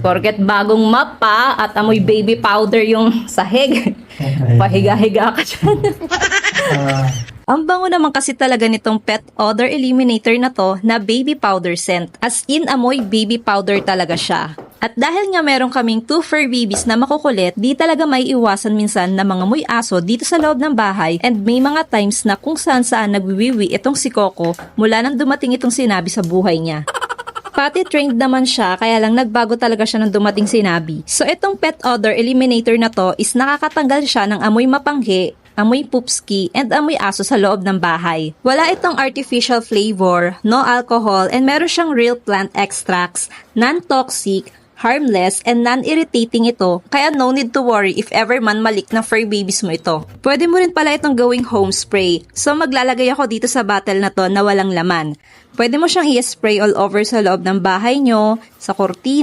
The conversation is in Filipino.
Porket bagong mapa at amoy baby powder yung sahig. Pahiga-higa ka dyan. Ang bango naman kasi talaga nitong pet odor eliminator na to na baby powder scent. As in, amoy baby powder talaga siya. At dahil nga meron kaming 2 fur babies na makukulit, di talaga may iwasan minsan na mga muy aso dito sa loob ng bahay, and may mga times na kung saan nagwiwiwi itong si Coco mula nang dumating itong sinabi sa buhay niya. Pati trained naman siya, kaya lang nagbago talaga siya nang dumating sinabi. So itong pet odor eliminator na to is nakakatanggal siya ng amoy mapanghi, amoy poopski, and amoy aso sa loob ng bahay. Wala itong artificial flavor, no alcohol, and meron siyang real plant extracts, non-toxic, harmless, and non-irritating ito, kaya no need to worry if ever man malik na fur babies mo ito. Pwede mo rin pala itong gawing home spray, so maglalagay ako dito sa bottle na to na walang laman. Pwede mo siyang i-spray all over sa loob ng bahay nyo, sa kortina,